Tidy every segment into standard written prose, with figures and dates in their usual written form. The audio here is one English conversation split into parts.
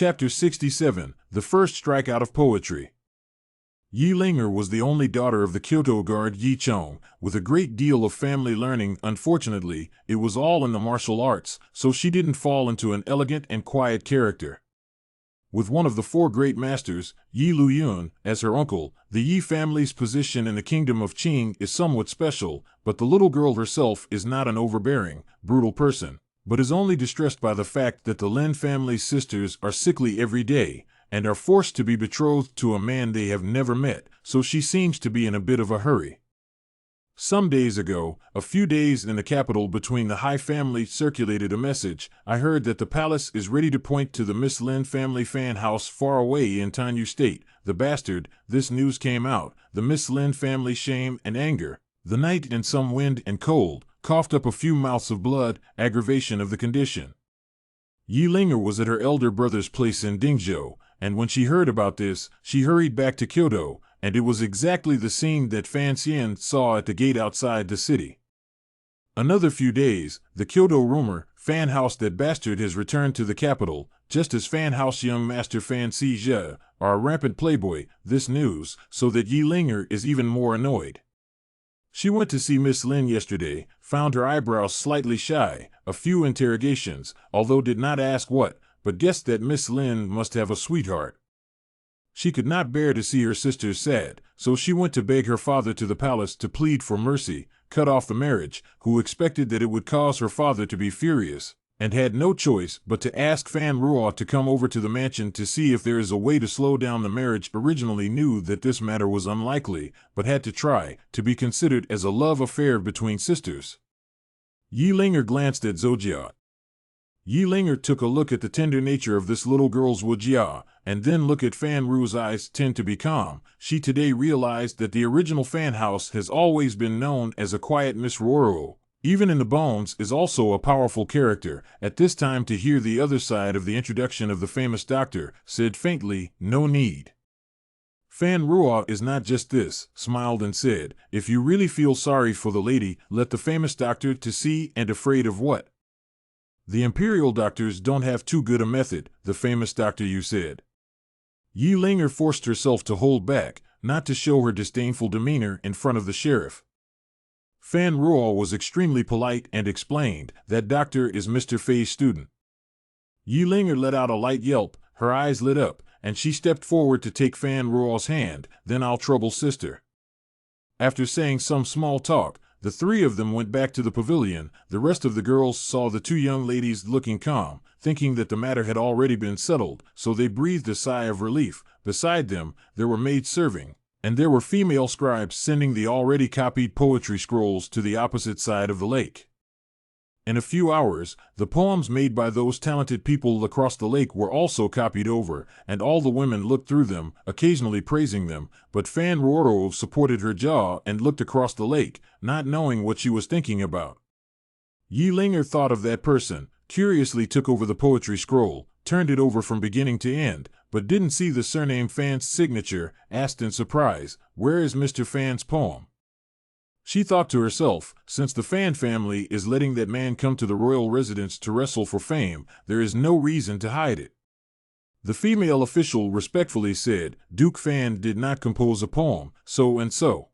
Chapter 67, The First Strikeout of Poetry. Yi Linger was the only daughter of the Kyoto guard Yi Chong, with a great deal of family learning. Unfortunately, it was all in the martial arts, so she didn't fall into an elegant and quiet character. With one of the four great masters, Yi Luyun, as her uncle, the Yi family's position in the kingdom of Qing is somewhat special, but the little girl herself is not an overbearing, brutal person, but is only distressed by the fact that the Lin family's sisters are sickly every day, and are forced to be betrothed to a man they have never met, so she seems to be in a bit of a hurry. Some days ago, a few days in the capital between the Hai family circulated a message. I heard that the palace is ready to point to the Miss Lin family fan house far away in Tanyu State. The bastard, this news came out, the Miss Lin family shame and anger. The night and some wind and cold, coughed up a few mouths of blood, aggravation of the condition. Yi Linger was at her elder brother's place in Dingzhou, and when she heard about this, she hurried back to Kyoto, and it was exactly the scene that Fan Xian saw at the gate outside the city. Another few days, the Kyoto rumor, Fan House that bastard has returned to the capital, just as Fan House young master Fan Si-je are a rampant playboy, this news, so that Yi Linger is even more annoyed. She went to see Miss Lin yesterday, found her eyebrows slightly shy, a few interrogations, although did not ask what, but guessed that Miss Lin must have a sweetheart. She could not bear to see her sisters sad, so she went to beg her father to the palace to plead for mercy, cut off the marriage, who expected that it would cause her father to be furious, and had no choice but to ask Fan Ruo to come over to the mansion to see if there is a way to slow down the marriage. Originally knew that this matter was unlikely, but had to try, to be considered as a love affair between sisters. Yi Linger glanced at Zojia. Yi Linger took a look at the tender nature of this little girl's Wujia, and then look at Fan Ru's eyes tend to be calm. She today realized that the original Fan House has always been known as a quiet Miss Ruo. Even in the bones is also a powerful character. At this time to hear the other side of the introduction of the famous doctor, said faintly, no need. Fan Ruo is not just this, smiled and said, if you really feel sorry for the lady, let the famous doctor to see and afraid of what? The imperial doctors don't have too good a method, the famous doctor you said. Yi Linger forced herself to hold back, not to show her disdainful demeanor in front of the sheriff. Fan Ruo was extremely polite and explained, that doctor is Mr. Fei's student. Yi Linger let out a light yelp, her eyes lit up, and she stepped forward to take Fan Ruo's hand, then I'll trouble sister. After saying some small talk, the three of them went back to the pavilion. The rest of the girls saw the two young ladies looking calm, thinking that the matter had already been settled, so they breathed a sigh of relief. Beside them, there were maids serving, and there were female scribes sending the already copied poetry scrolls to the opposite side of the lake. In a few hours, the poems made by those talented people across the lake were also copied over, and all the women looked through them, occasionally praising them, but Fan Ruo supported her jaw and looked across the lake, not knowing what she was thinking about. Yi Linger thought of that person, curiously took over the poetry scroll, turned it over from beginning to end, but didn't see the surname Fan's signature, asked in surprise, where is Mr. Fan's poem? She thought to herself, since the Fan family is letting that man come to the royal residence to wrestle for fame, there is no reason to hide it. The female official respectfully said, Duke Fan did not compose a poem, so and so.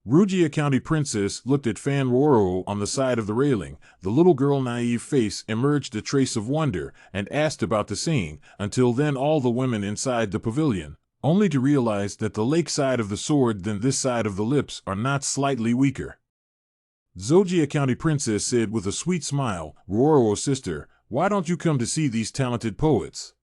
Rugia County Princess looked at Fan Ruo on the side of the railing. The little girl naive face emerged a trace of wonder, and asked about the scene. Until then all the women inside the pavilion, only to realize that the lake side of the sword than this side of the lips are not slightly weaker. Zojia County Princess said with a sweet smile, Ruo sister, why don't you come to see these talented poets?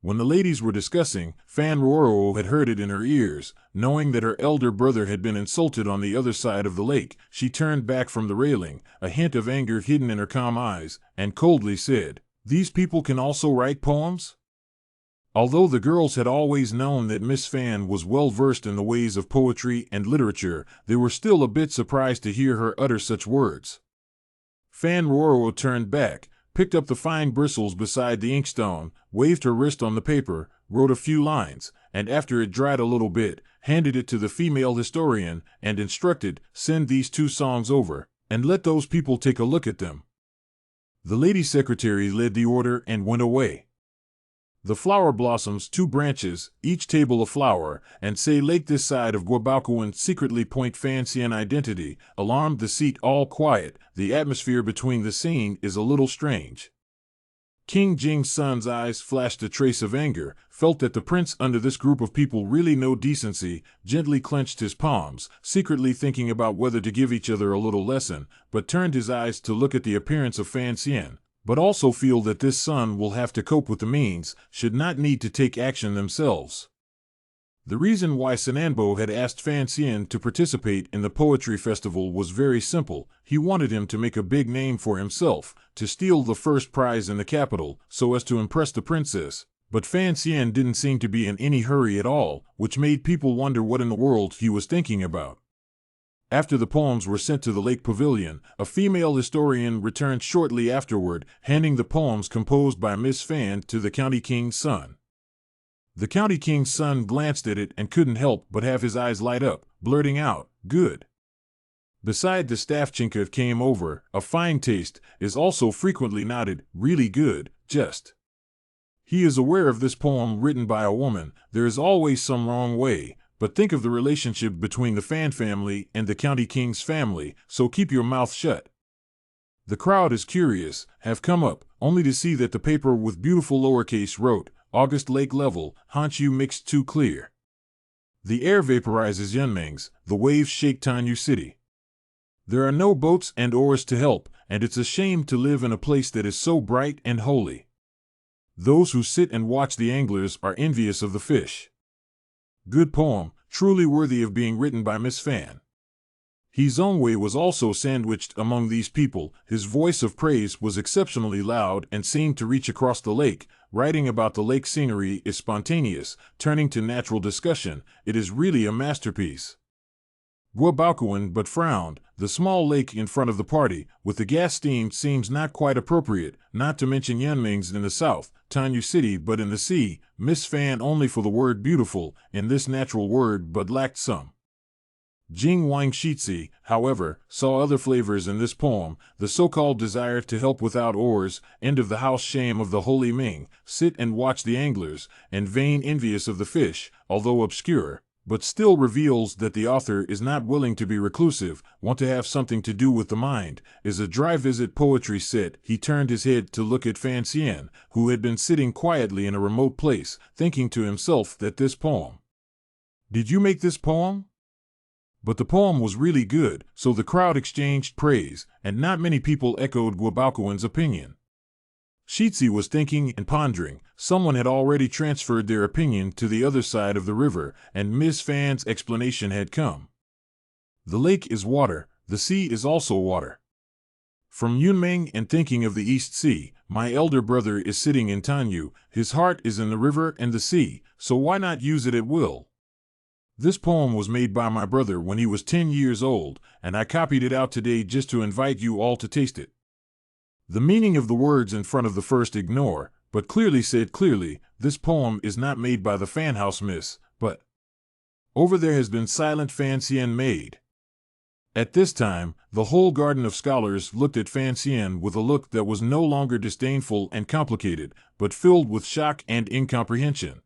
When the ladies were discussing, Fan Ruo had heard it in her ears. Knowing that her elder brother had been insulted on the other side of the lake, she turned back from the railing, a hint of anger hidden in her calm eyes, and coldly said, these people can also write poems? Although the girls had always known that Miss Fan was well versed in the ways of poetry and literature, they were still a bit surprised to hear her utter such words. Fan Ruo turned back, picked up the fine bristles beside the inkstone, waved her wrist on the paper, wrote a few lines, and after it dried a little bit, handed it to the female historian, and instructed, send these two songs over, and let those people take a look at them. The lady secretary led the order and went away. The flower blossoms, 2 branches, each table a flower, and say lake this side of Guabacuan secretly point Fancian identity, alarmed the seat all quiet, the atmosphere between the scene is a little strange. King Jing's son's eyes flashed a trace of anger, felt that the prince under this group of people really no decency, gently clenched his palms, secretly thinking about whether to give each other a little lesson, but turned his eyes to look at the appearance of Fancian, but also feel that this son will have to cope with the means, should not need to take action themselves. The reason why Sananbo had asked Fancian to participate in the poetry festival was very simple. He wanted him to make a big name for himself, to steal the first prize in the capital, so as to impress the princess. But Fancian didn't seem to be in any hurry at all, which made people wonder what in the world he was thinking about. After the poems were sent to the Lake Pavilion, a female historian returned shortly afterward, handing the poems composed by Miss Fan to the County King's son. The County King's son glanced at it and couldn't help but have his eyes light up, blurting out, "Good." Beside the staff Chinka came over, a fine taste, is also frequently nodded, "Really good, just." He is aware of this poem written by a woman, there is always some wrong way, but think of the relationship between the Fan family and the County King's family, so keep your mouth shut. The crowd is curious, have come up, only to see that the paper with beautiful lowercase wrote, August lake level, Hanchu mixed too clear. The air vaporizes Yunming's, the waves shake Tanyu City. There are no boats and oars to help, and it's a shame to live in a place that is so bright and holy. Those who sit and watch the anglers are envious of the fish. Good poem, truly worthy of being written by Miss Fan. His own way was also sandwiched among these people. His voice of praise was exceptionally loud and seemed to reach across the lake. Writing about the lake scenery is spontaneous, turning to natural discussion. It is really a masterpiece. Guabacuan but frowned. The small lake in front of the party, with the gas steam, seems not quite appropriate, not to mention Yunming's in the south, Tanyu City but in the sea, Miss Fan only for the word beautiful, in this natural word but lacked some. Jing Wang Shitzi, however, saw other flavors in this poem, the so-called desire to help without oars, end of the house shame of the holy Ming, sit and watch the anglers, and vain envious of the fish, although obscure, but still reveals that the author is not willing to be reclusive, want to have something to do with the mind, is a dry visit poetry set. He turned his head to look at Fancian, who had been sitting quietly in a remote place, thinking to himself that this poem. Did you make this poem? But the poem was really good, so the crowd exchanged praise, and not many people echoed Guabacuan's opinion. Shitzi was thinking and pondering. Someone had already transferred their opinion to the other side of the river, and Miss Fan's explanation had come. The lake is water, the sea is also water. From Yunming and thinking of the East Sea, my elder brother is sitting in Tanyu, his heart is in the river and the sea, so why not use it at will? This poem was made by my brother when he was 10 years old, and I copied it out today just to invite you all to taste it. The meaning of the words in front of the first ignore, but clearly said clearly, this poem is not made by the fan house miss, but over there has been silent Fancian made. At this time, the whole garden of scholars looked at Fancian with a look that was no longer disdainful and complicated, but filled with shock and incomprehension.